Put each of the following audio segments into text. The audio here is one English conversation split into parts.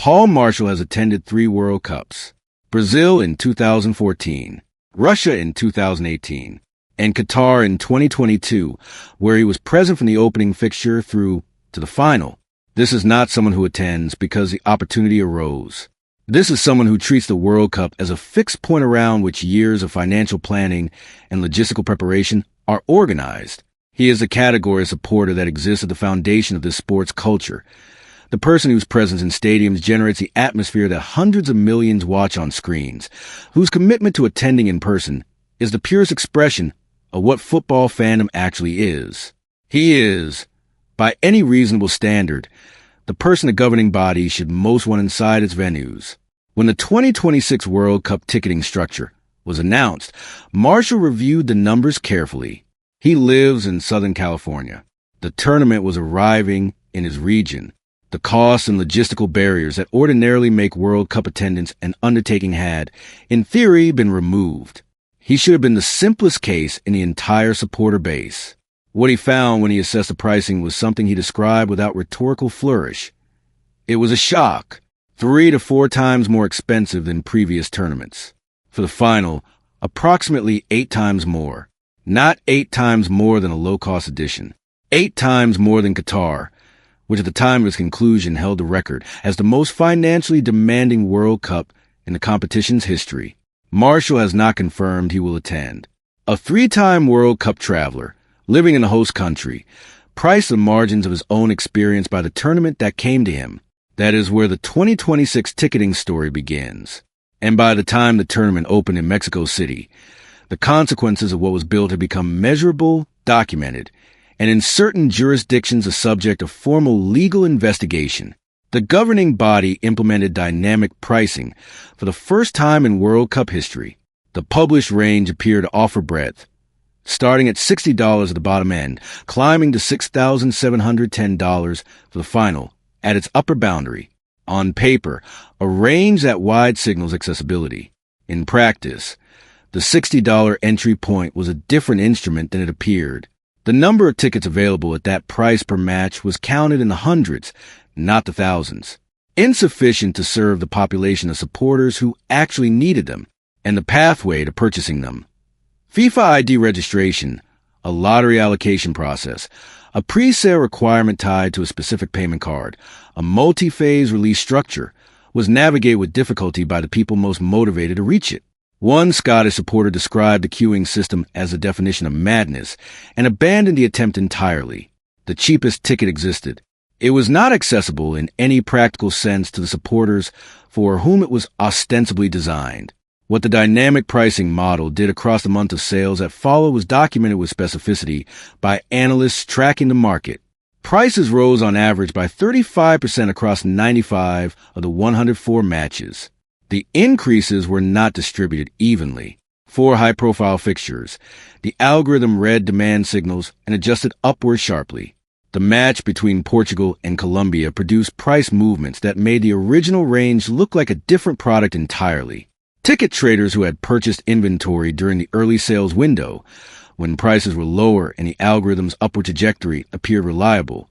Paul Marshall has attended 3 World Cups: Brazil in 2014, Russia in 2018, and Qatar in 2022, where he was present from the opening fixture through to the final. This is not someone who attends because the opportunity arose. This is someone who treats the World Cup as a fixed point around which years of financial planning and logistical preparation are organized. He is a category of supporter that exists at the foundation of this sports culture. The person whose presence in stadiums generates the atmosphere that hundreds of millions watch on screens, whose commitment to attending in person is the purest expression of what football fandom actually is. He is, by any reasonable standard, the person the governing body should most want inside its venues. When the 2026 World Cup ticketing structure was announced, Marshall reviewed the numbers carefully. He lives in Southern California. The tournament was arriving in his region. The costs and logistical barriers that ordinarily make World Cup attendance an undertaking had, in theory, been removed. He should have been the simplest case in the entire supporter base. What he found when he assessed the pricing was something he described without rhetorical flourish. It was a shock, 3 to 4 times more expensive than previous tournaments. For the final, approximately 8 times more. Not 8 times more than a low-cost edition. 8 times more than Qatar, which at the time of its conclusion held the record as the most financially demanding World Cup in the competition's history. Marshall has not confirmed he will attend. A 3-time World Cup traveler, living in the host country, priced the margins of his own experience by the tournament that came to him. That is where the 2026 ticketing story begins. And by the time the tournament opened in Mexico City, the consequences of what was built had become measurable, documented, and in certain jurisdictions the subject of formal legal investigation. The governing body implemented dynamic pricing for the first time in World Cup history. The published range appeared to offer breadth, starting at $60 at the bottom end, climbing to $6,710 for the final at its upper boundary. On paper, a range that wide signals accessibility. In practice, the $60 entry point was a different instrument than it appeared. The number of tickets available at that price per match was counted in the hundreds, not the thousands. Insufficient to serve the population of supporters who actually needed them, and the pathway to purchasing them. FIFA ID registration, a lottery allocation process, a pre-sale requirement tied to a specific payment card, a multi-phase release structure, was navigated with difficulty by the people most motivated to reach it. One Scottish supporter described the queuing system as a definition of madness and abandoned the attempt entirely. The cheapest ticket existed. It was not accessible in any practical sense to the supporters for whom it was ostensibly designed. What the dynamic pricing model did across the month of sales that followed was documented with specificity by analysts tracking the market. Prices rose on average by 35% across 95 of the 104 matches. The increases were not distributed evenly. 4 high-profile fixtures. The algorithm read demand signals and adjusted upward sharply. The match between Portugal and Colombia produced price movements that made the original range look like a different product entirely. Ticket traders who had purchased inventory during the early sales window, when prices were lower and the algorithm's upward trajectory appeared reliable,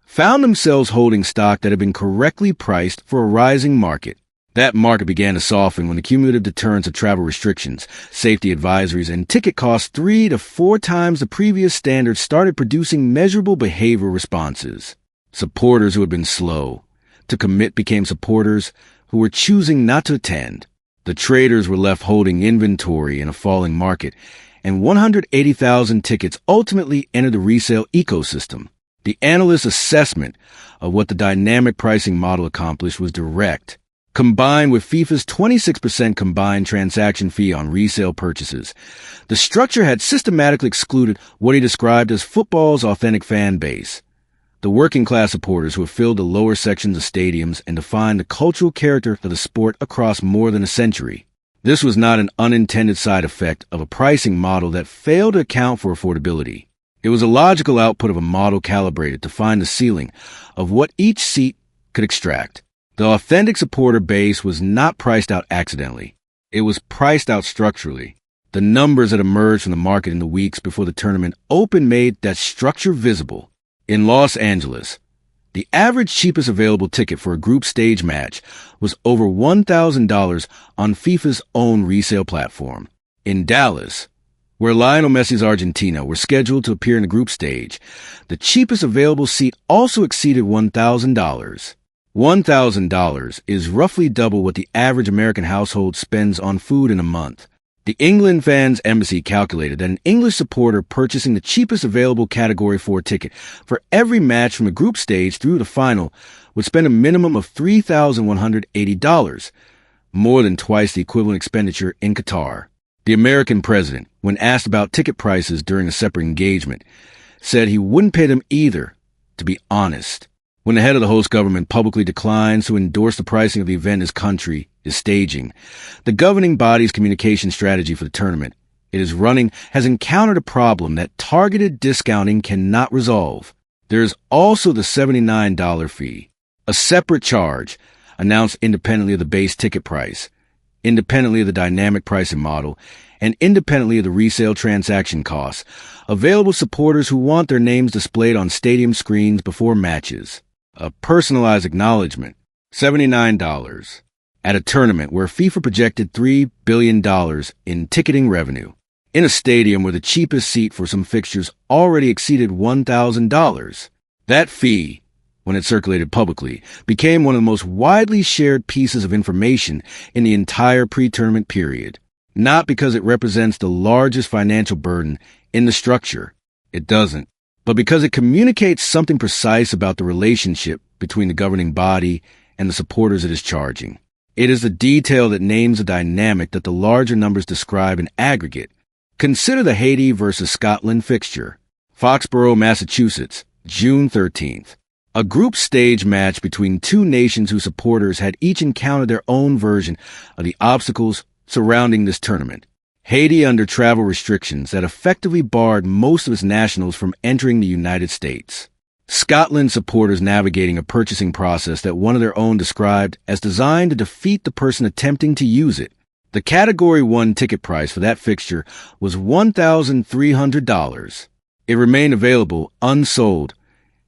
found themselves holding stock that had been correctly priced for a rising market. That market began to soften when the cumulative deterrence of travel restrictions, safety advisories, and ticket costs 3 to 4 times the previous standards started producing measurable behavioral responses. Supporters who had been slow to commit became supporters who were choosing not to attend. The traders were left holding inventory in a falling market, and 180,000 tickets ultimately entered the resale ecosystem. The analyst's assessment of what the dynamic pricing model accomplished was direct. Combined with FIFA's 26% combined transaction fee on resale purchases, the structure had systematically excluded what he described as football's authentic fan base. The working-class supporters who have filled the lower sections of stadiums and defined the cultural character of the sport across more than a century. This was not an unintended side effect of a pricing model that failed to account for affordability. It was a logical output of a model calibrated to find the ceiling of what each seat could extract. The authentic supporter base was not priced out accidentally. It was priced out structurally. The numbers that emerged from the market in the weeks before the tournament opened made that structure visible. In Los Angeles, The average cheapest available ticket for a group stage match was over $1,000 on FIFA's own resale platform. In Dallas, where Lionel Messi's Argentina were scheduled to appear in the group stage, the cheapest available seat also exceeded $1,000. $1,000 is roughly double what the average American household spends on food in a month. The England Fans Embassy calculated that an English supporter purchasing the cheapest available Category 4 ticket for every match from the group stage through the final would spend a minimum of $3,180, more than twice the equivalent expenditure in Qatar. The American president, when asked about ticket prices during a separate engagement, said he wouldn't pay them either, to be honest. When the head of the host government publicly declines to endorse the pricing of the event his country is staging, the governing body's communication strategy for the tournament it is running has encountered a problem that targeted discounting cannot resolve. There is also the $79 fee, a separate charge announced independently of the base ticket price, independently of the dynamic pricing model, and independently of the resale transaction costs, available to supporters who want their names displayed on stadium screens before matches. A personalized acknowledgement, $79, at a tournament where FIFA projected $3 billion in ticketing revenue, in a stadium where the cheapest seat for some fixtures already exceeded $1,000. That fee, when it circulated publicly, became one of the most widely shared pieces of information in the entire pre-tournament period. Not because it represents the largest financial burden in the structure. It doesn't. But because it communicates something precise about the relationship between the governing body and the supporters it is charging. It is the detail that names a dynamic that the larger numbers describe in aggregate. Consider the Haiti versus Scotland fixture. Foxborough, Massachusetts, June 13th. A group stage match between two nations whose supporters had each encountered their own version of the obstacles surrounding this tournament. Haiti under travel restrictions that effectively barred most of its nationals from entering the United States. Scotland supporters navigating a purchasing process that one of their own described as designed to defeat the person attempting to use it. The Category 1 ticket price for that fixture was $1,300. It remained available unsold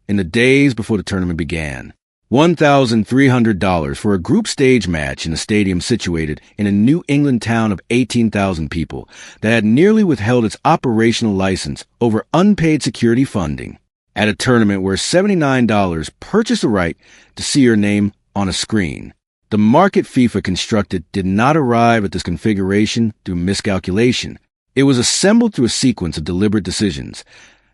in the days before the tournament began. $1,300 for a group stage match in a stadium situated in a New England town of 18,000 people that had nearly withheld its operational license over unpaid security funding. At a tournament where $79 purchased the right to see your name on a screen. The market FIFA constructed did not arrive at this configuration through miscalculation. It was assembled through a sequence of deliberate decisions.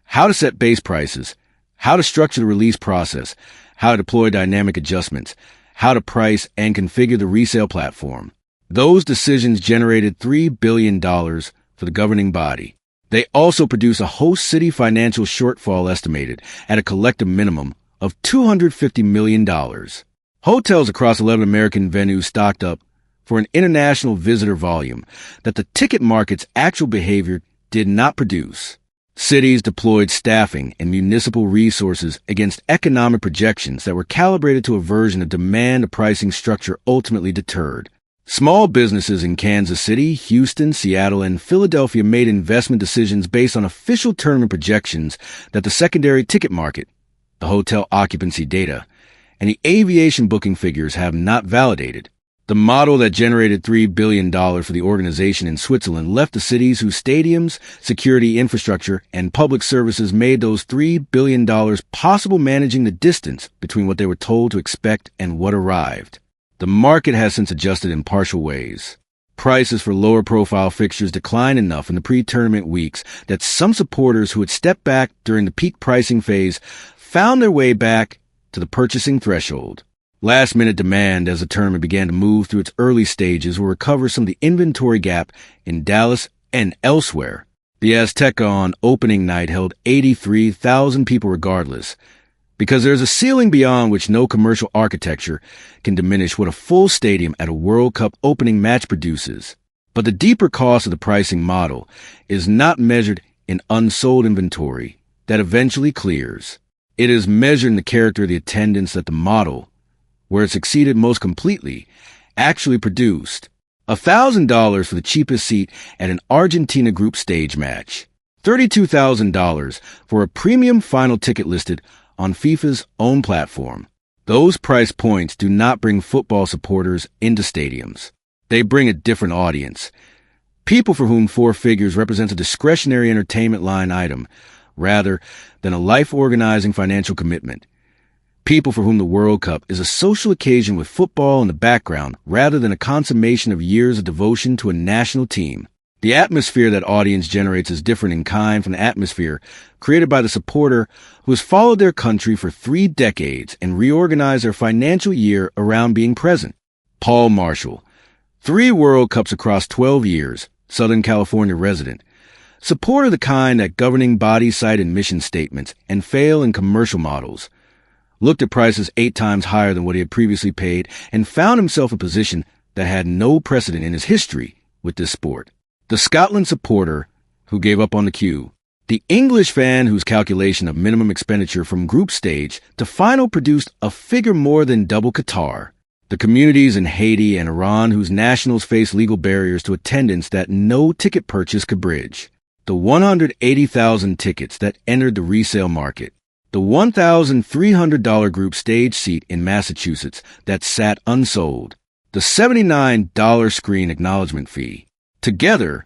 How to set base prices, how to structure the release process, how to deploy dynamic adjustments, how to price and configure the resale platform. Those decisions generated $3 billion for the governing body. They also produce a host city financial shortfall estimated at a collective minimum of $250 million. Hotels across 11 American venues stocked up for an international visitor volume that the ticket market's actual behavior did not produce. Cities deployed staffing and municipal resources against economic projections that were calibrated to a version of demand a pricing structure ultimately deterred. Small businesses in Kansas City, Houston, Seattle, and Philadelphia made investment decisions based on official tournament projections that the secondary ticket market, the hotel occupancy data, and the aviation booking figures have not validated. The model that generated $3 billion for the organization in Switzerland left the cities whose stadiums, security infrastructure, and public services made those $3 billion possible managing the distance between what they were told to expect and what arrived. The market has since adjusted in partial ways. Prices for lower-profile fixtures declined enough in the pre-tournament weeks that some supporters who had stepped back during the peak pricing phase found their way back to the purchasing threshold. Last-minute demand as the tournament began to move through its early stages will recover some of the inventory gap in Dallas and elsewhere. The Azteca on opening night held 83,000 people regardless, because there's a ceiling beyond which no commercial architecture can diminish what a full stadium at a World Cup opening match produces. But the deeper cost of the pricing model is not measured in unsold inventory that eventually clears. It is measured in the character of the attendance that the model, where it succeeded most completely, actually produced. $1,000 for the cheapest seat at an Argentina group stage match. $32,000 for a premium final ticket listed on FIFA's own platform. Those price points do not bring football supporters into stadiums. They bring a different audience. People for whom four figures represents a discretionary entertainment line item, rather than a life-organizing financial commitment. People for whom the World Cup is a social occasion with football in the background, rather than a consummation of years of devotion to a national team. The atmosphere that audience generates is different in kind from the atmosphere created by the supporter who has followed their country for 3 decades and reorganized their financial year around being present. Paul Marshall, 3 World Cups across 12 years, Southern California resident. Supporter the kind that governing bodies cite in mission statements and fail in commercial models. Looked at prices 8 times higher than what he had previously paid and found himself a position that had no precedent in his history with this sport. The Scotland supporter who gave up on the queue. The English fan whose calculation of minimum expenditure from group stage to final produced a figure more than double Qatar. The communities in Haiti and Iran whose nationals face legal barriers to attendance that no ticket purchase could bridge. The 180,000 tickets that entered the resale market. The $1,300 group stage seat in Massachusetts that sat unsold. The $79 screen acknowledgement fee. Together,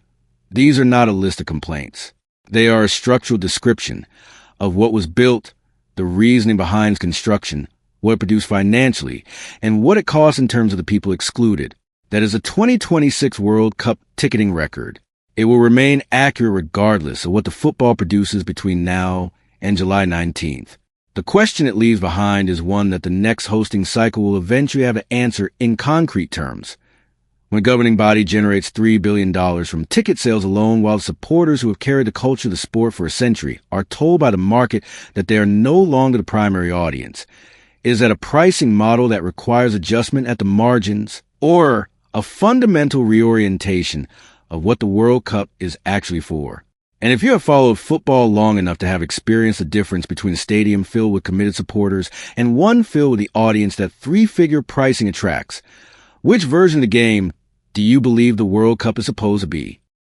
these are not a list of complaints. They are a structural description of what was built, the reasoning behind its construction, what it produced financially, and what it cost in terms of the people excluded. That is a 2026 World Cup ticketing record. It will remain accurate regardless of what the football produces between now and July 19th. The question it leaves behind is one that the next hosting cycle will eventually have to answer in concrete terms. When a governing body generates $3 billion from ticket sales alone, while the supporters who have carried the culture of the sport for a century are told by the market that they are no longer the primary audience, is that a pricing model that requires adjustment at the margins or a fundamental reorientation of what the World Cup is actually for? And if you have followed football long enough to have experienced the difference between a stadium filled with committed supporters and one filled with the audience that 3-figure pricing attracts, which version of the game do you believe the World Cup is supposed to be?